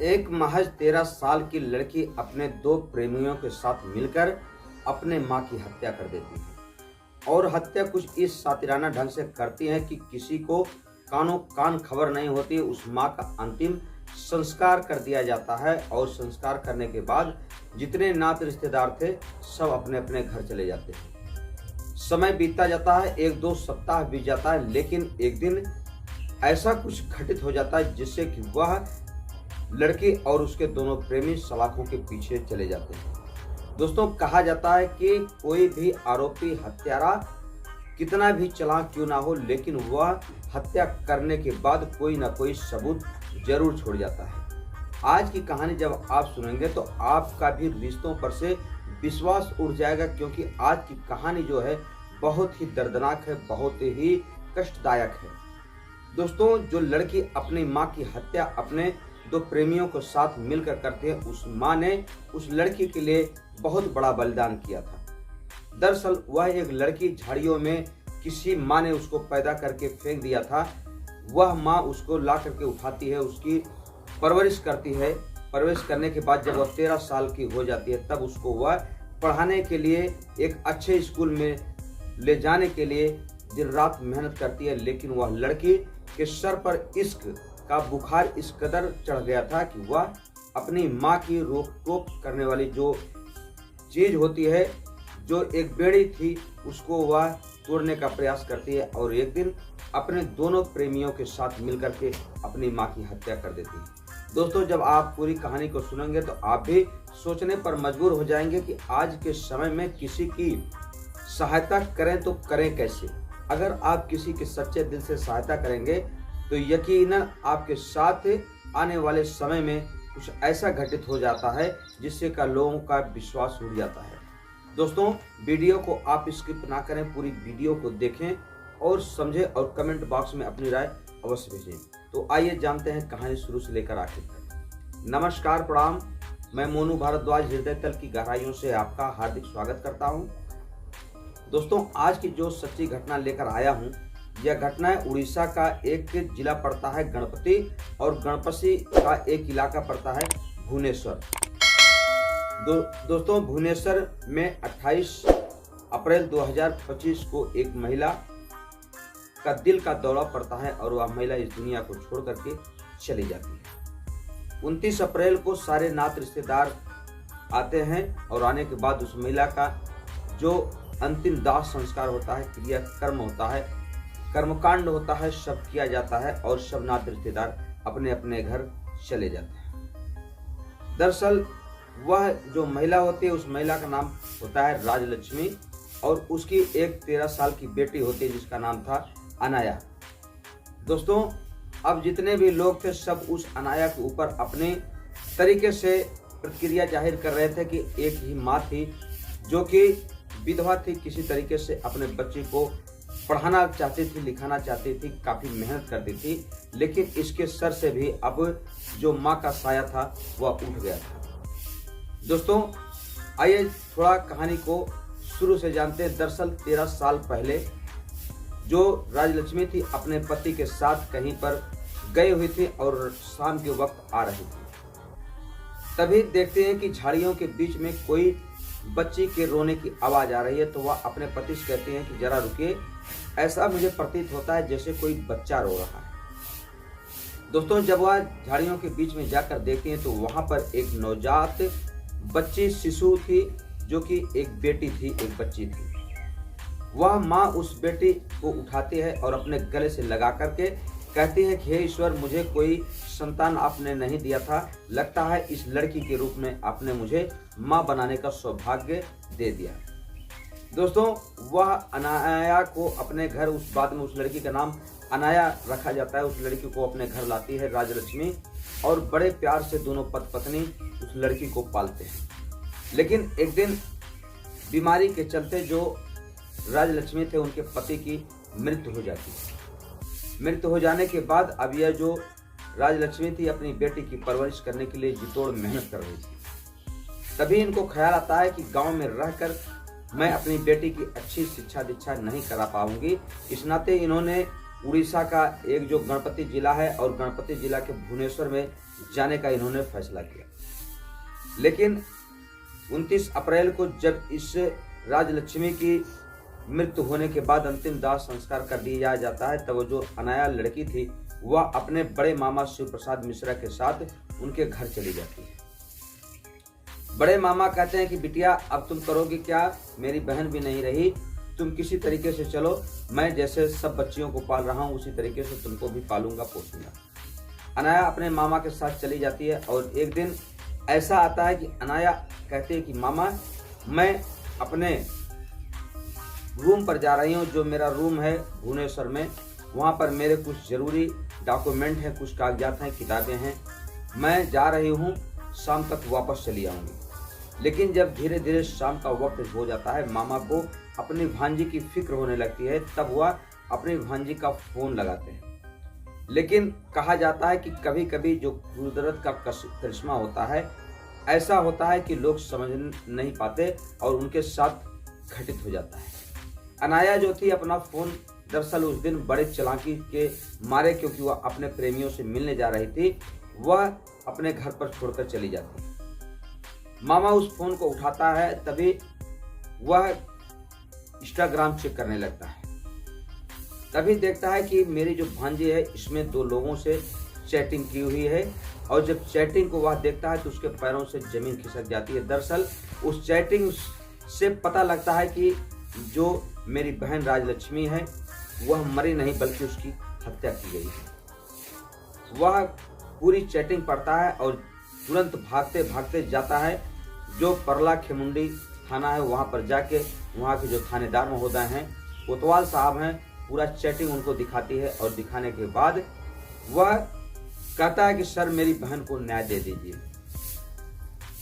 एक महज 13 साल की लड़की अपने दो प्रेमियों के साथ मिलकर अपने मां की हत्या कर देती है और हत्या कुछ इस सातिराना ढंग से करती है कि किसी को कानों कान खबर नहीं होती। उस मां का अंतिम संस्कार कर दिया जाता है और संस्कार करने के बाद जितने नात रिश्तेदार थे सब अपने अपने घर चले जाते हैं। समय बीतता जाता है, 1-2 सप्ताह बीत जाता है, लेकिन एक दिन ऐसा कुछ घटित हो जाता है जिससे कि वह लड़की और उसके दोनों प्रेमी सलाखों के पीछे चले जाते हैं। दोस्तों, कहा जाता है कि कोई भी आरोपी हत्यारा कितना भी चालाक क्यों ना हो, लेकिन वह हत्या करने के बाद कोई ना कोई सबूत जरूर छोड़ जाता है। आज की कहानी जब आप सुनेंगे तो आपका भी रिश्तों पर से विश्वास उड़ जाएगा, क्योंकि आज की कहानी जो है बहुत ही दर्दनाक है, बहुत ही कष्टदायक है। दोस्तों, जो लड़की अपनी मां की हत्या अपने दो प्रेमियों को साथ मिलकर करते हैं, उस मां ने उस लड़की के लिए बहुत बड़ा बलिदान किया था। दरअसल वह एक लड़की झाड़ियों में किसी मां ने उसको पैदा करके फेंक दिया था। वह मां उसको ला करके उठाती है, उसकी परवरिश करती है। परवरिश करने के बाद जब वह 13 साल की हो जाती है तब उसको वह पढ़ाने के लिए एक अच्छे स्कूल में ले जाने के लिए दिन रात मेहनत करती है। लेकिन वह लड़की के सर पर इश्क का बुखार इस कदर चढ़ गया था कि वह अपनी मां की रोक टोक करने वाली जो चीज होती है, जो एक बेड़ी थी, उसको वह तोड़ने का प्रयास करती है और एक दिन अपने दोनों प्रेमियों के साथ मिलकर के अपनी मां की हत्या कर देती है। दोस्तों, जब आप पूरी कहानी को सुनेंगे तो आप भी सोचने पर मजबूर हो जाएंगे कि आज के समय में किसी की सहायता करें तो करें कैसे। अगर आप किसी के सच्चे दिल से सहायता करेंगे तो यकीनन आपके साथ आने वाले समय में कुछ ऐसा घटित हो जाता है जिससे का लोगों का विश्वास उड़ जाता है। दोस्तों, वीडियो को आप स्किप ना करें, पूरी वीडियो को देखें और समझें और कमेंट बॉक्स में अपनी राय अवश्य भेजें। तो आइए जानते हैं कहानी शुरू से लेकर आखिर तक। नमस्कार, प्रणाम। मैं मोनू भारद्वाज हृदय तल की गहराइयों से आपका हार्दिक स्वागत करता हूं। दोस्तों, आज की जो सच्ची घटना लेकर आया हूं, यह घटना है उड़ीसा का एक जिला पड़ता है गणपति और गणपति का एक इलाका पड़ता है भुवनेश्वर। दोस्तों, भुवनेश्वर में 28 अप्रैल 2025 को एक महिला का दिल का दौरा पड़ता है और वह महिला इस दुनिया को छोड़ करके चली जाती है। 29 अप्रैल को सारे नात रिश्तेदार आते हैं और आने के बाद उस महिला का जो अंतिम दाह संस्कार होता है, क्रिया कर्म होता है, कर्मकांड होता है, सब किया जाता है और सब नात रिश्तेदार अपने अपने घर चले जाते हैं। दरअसल वह जो महिला होती है, उस महिला का नाम होता है राजलक्ष्मी और उसकी एक 13 साल की बेटी होती है जिसका नाम था अनाया। दोस्तों, अब जितने भी लोग थे सब उस अनाया के ऊपर अपने तरीके से प्रतिक्रिया जाहिर कर रहे थे कि एक ही माँ थी जो कि विधवा थी, किसी तरीके से अपने बच्चे को पढ़ाना चाहती थी, लिखाना चाहती थी, काफ़ी मेहनत करती थी, लेकिन इसके सर से भी अब जो माँ का साया था वह उठ गया था। दोस्तों, आइए थोड़ा कहानी को शुरू से जानते हैं। दरअसल 13 साल पहले जो राजलक्ष्मी थी अपने पति के साथ कहीं पर गई हुई थी और शाम के वक्त आ रही थी। तभी देखते हैं कि झाड़ियों के बीच में कोई बच्ची के रोने की आवाज आ रही है। तो वह अपने पति से कहते हैं कि जरा रुकिए, ऐसा मुझे प्रतीत होता है जैसे कोई बच्चा रो रहा है। दोस्तों, जब वह झाड़ियों के बीच में जाकर देखते हैं तो वहां पर एक नवजात बच्ची शिशु थी जो कि एक बेटी थी, एक बच्ची थी। वह माँ उस बेटी को उठाती है और अपने गले से लगा करके कहती है कि हे ईश्वर, मुझे कोई संतान आपने नहीं दिया था, लगता है इस लड़की के रूप में आपने मुझे माँ बनाने का सौभाग्य दे दिया। दोस्तों, वह अनाया को अपने घर, उस बाद में उस लड़की का नाम अनाया रखा जाता है, उस लड़की को अपने घर लाती है राजलक्ष्मी और बड़े प्यार से दोनों पति पत्नी उस लड़की को पालते हैं। लेकिन एक दिन बीमारी के चलते जो राजलक्ष्मी थे उनके पति की मृत्यु हो जाती है। मृत्यु हो जाने के बाद अब यह जो राजलक्ष्मी थी अपनी बेटी की परवरिश करने के लिए जितोड़ मेहनत कर रही थी। तभी इनको ख्याल आता है कि गांव में रहकर मैं अपनी बेटी की अच्छी शिक्षा दीक्षा नहीं करा पाऊंगी। इस नाते इन्होंने उड़ीसा का एक जो गणपति जिला है और गणपति जिला के भुवनेश्वर में जाने का इन्होंने फैसला किया। लेकिन 29 अप्रैल को जब इस राजलक्ष्मी की मृत्यु होने के बाद अंतिम दाह संस्कार कर दिया जाता है, तब जो अनाया लड़की थी वह अपने बड़े मामा शिव प्रसाद मिश्रा के साथ उनके घर चली जाती है। बड़े मामा कहते हैं कि बिटिया अब तुम करोगी क्या, मेरी बहन भी नहीं रही, तुम किसी तरीके से चलो, मैं जैसे सब बच्चियों को पाल रहा हूँ उसी तरीके से तुमको भी पालूंगा पोसूंगा। अनाया अपने मामा के साथ चली जाती है और एक दिन ऐसा आता है कि अनाया कहती है कि मामा मैं अपने रूम पर जा रही हूँ, जो मेरा रूम है भुवनेश्वर में, वहाँ पर मेरे कुछ ज़रूरी डॉक्यूमेंट हैं, कुछ कागजात हैं, किताबें हैं, मैं जा रही हूँ, शाम तक वापस चली आऊँगी। लेकिन जब धीरे धीरे शाम का वक्त हो जाता है, मामा को अपनी भांजी की फिक्र होने लगती है, तब वह अपनी भांजी का फ़ोन लगाते हैं। लेकिन कहा जाता है कि कभी कभी जो कुदरत का करिश्मा होता है, ऐसा होता है कि लोग समझ नहीं पाते और उनके साथ घटित हो जाता है। अनाया जो थी अपना फ़ोन दरअसल उस दिन बड़े चालाकी के मारे, क्योंकि वह अपने प्रेमियों से मिलने जा रही थी, वह अपने घर पर छोड़कर चली जाती है। मामा उस फोन को उठाता है, तभी वह इंस्टाग्राम चेक करने लगता है। तभी देखता है कि मेरी जो भांजी है इसमें 2 लोगों से चैटिंग की हुई है, और जब चैटिंग को वह देखता है तो उसके पैरों से जमीन खिसक जाती है। दरअसल उस चैटिंग से पता लगता है कि जो मेरी बहन राजलक्ष्मी है वह मरी नहीं बल्कि उसकी हत्या की गई है। वह पूरी चैटिंग पढ़ता है और तुरंत भागते भागते जाता है जो परला खेमुंडी थाना है, वहाँ पर जाके वहाँ के जो थानेदार महोदय हैं, कोतवाल साहब हैं, पूरा चैटिंग उनको दिखाती है। और दिखाने के बाद वह कहता है कि सर मेरी बहन को न्याय दे दीजिए।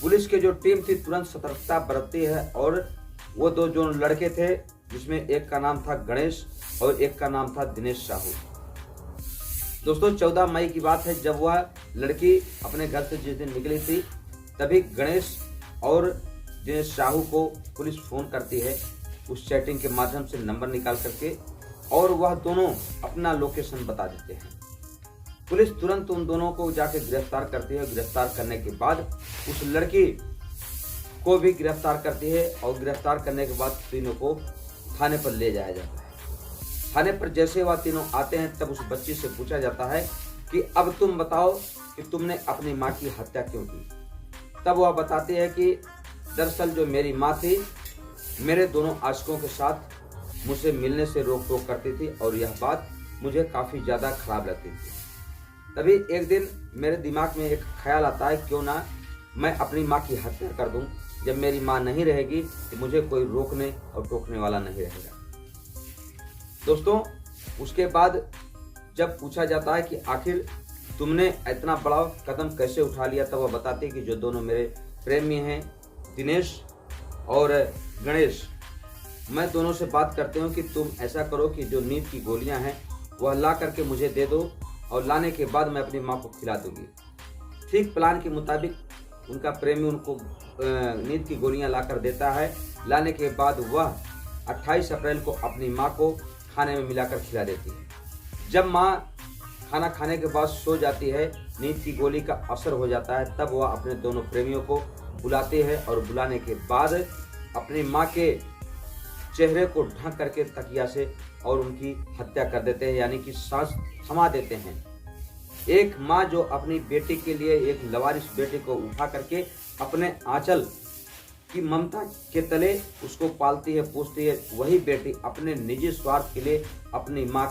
पुलिस की जो टीम थी तुरंत सतर्कता बरतती है और वो 2 जो लड़के थे, जिसमें एक का नाम था गणेश और एक का नाम था दिनेश साहू। दोस्तों 14 मई की बात है, जब वह लड़की अपने घर से जिस दिन निकली थी, तभी गणेश और दिनेश साहू को पुलिस फ़ोन करती है उस चैटिंग के माध्यम से नंबर निकाल करके, और वह दोनों अपना लोकेशन बता देते हैं। पुलिस तुरंत उन दोनों को जाके गिरफ्तार करती है। गिरफ्तार करने के बाद उस लड़की को भी गिरफ्तार करती है और गिरफ्तार करने के बाद तीनों को थाने पर ले जाया जाता है। थाने पर जैसे वह तीनों आते हैं तब उस बच्ची से पूछा जाता है कि अब तुम बताओ कि तुमने अपनी माँ की हत्या क्यों की। तब वह बताती है कि दरअसल जो मेरी माँ थी, मेरे दोनों आशिकों के साथ मुझसे मिलने से रोक टोक करती थी और यह बात मुझे काफ़ी ज़्यादा खराब लगती थी। तभी एक दिन मेरे दिमाग में एक ख्याल आता है, क्यों ना मैं अपनी माँ की हत्या कर दूं। जब मेरी माँ नहीं रहेगी तो मुझे कोई रोकने और टोकने वाला नहीं रहेगा। दोस्तों उसके बाद जब पूछा जाता है कि आखिर तुमने इतना बड़ा कदम कैसे उठा लिया, तब वह बताती है कि जो दोनों मेरे प्रेमी हैं दिनेश और गणेश, मैं दोनों से बात करते हूँ कि तुम ऐसा करो कि जो नींद की गोलियाँ हैं वह ला करके मुझे दे दो और लाने के बाद मैं अपनी माँ को खिला दूंगी। ठीक प्लान के मुताबिक उनका प्रेमी उनको नींद की गोलियां ला कर देता है। लाने के बाद वह 28 अप्रैल को अपनी माँ को खाने में मिलाकर खिला देती है। जब माँ खाना खाने के बाद सो जाती है, नींद की गोली का असर हो जाता है, तब वह अपने दोनों प्रेमियों को बुलाते हैं और बुलाने के बाद अपनी माँ के चेहरे को ढक करके तकिया से और उनकी हत्या कर देते हैं, यानी कि सांस थमा देते हैं। एक माँ जो अपनी बेटी के लिए एक लवारिस बेटे को उठा करके अपने आंचल की ममता के तले उसको पालती है, पोसती है, वही बेटी अपने निजी स्वार्थ के लिए अपनी माँ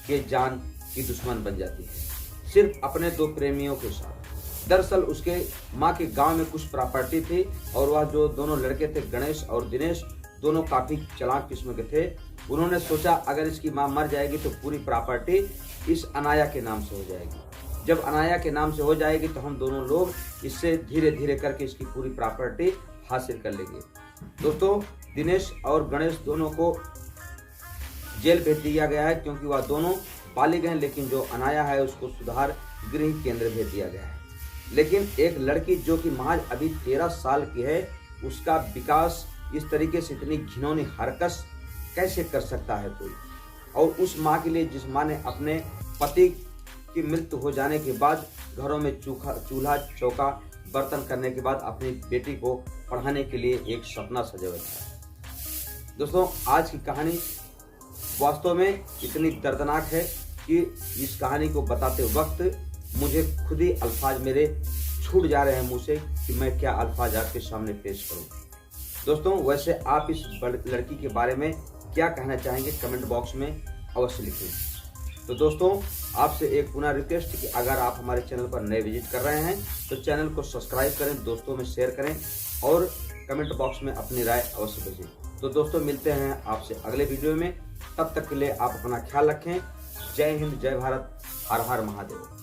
के जान की दुश्मन बन जाती है, सिर्फ अपने 2 प्रेमियों के साथ। दरअसल उसके माँ के गांव में कुछ प्रॉपर्टी थी और वह जो दोनों लड़के थे गणेश और दिनेश, दोनों काफ़ी चालाक किस्म के थे। उन्होंने सोचा अगर इसकी माँ मर जाएगी तो पूरी प्रॉपर्टी इस अनाया के नाम से हो जाएगी। जब अनाया के नाम से हो जाएगी तो हम दोनों लोग इससे धीरे धीरे करके इसकी पूरी प्रॉपर्टी हासिल कर लेंगे। दोस्तों दिनेश और गणेश दोनों को जेल भेज दिया गया है, क्योंकि वह दोनों बालिग हैं, लेकिन जो अनाया है उसको सुधार गृह केंद्र भेज दिया गया है। लेकिन एक लड़की जो कि महज अभी 13 साल की है, उसका विकास इस तरीके से इतनी घिनौनी हरकत कैसे कर सकता है कोई। और उस माँ के लिए जिस माँ ने अपने पति कि मृत्यु हो जाने के बाद घरों में चूल्हा चौका बर्तन करने के बाद अपनी बेटी को पढ़ाने के लिए एक सपना सजा हुआ था। दोस्तों, आज की कहानी वास्तव में इतनी दर्दनाक है कि इस कहानी को बताते वक्त मुझे खुद ही अल्फाज मेरे छूट जा रहे हैं मुंह से कि मैं क्या अल्फाज आपके सामने पेश करूं। दोस्तों, वैसे आप इस लड़की के बारे में क्या कहना चाहेंगे कमेंट बॉक्स में अवश्य लिखें। तो दोस्तों, आपसे एक पुनः रिक्वेस्ट कि अगर आप हमारे चैनल पर नए विजिट कर रहे हैं तो चैनल को सब्सक्राइब करें, दोस्तों में शेयर करें और कमेंट बॉक्स में अपनी राय अवश्य भेजें। तो दोस्तों, मिलते हैं आपसे अगले वीडियो में। तब तक के लिए आप अपना ख्याल रखें। जय हिंद, जय भारत, हर हर महादेव।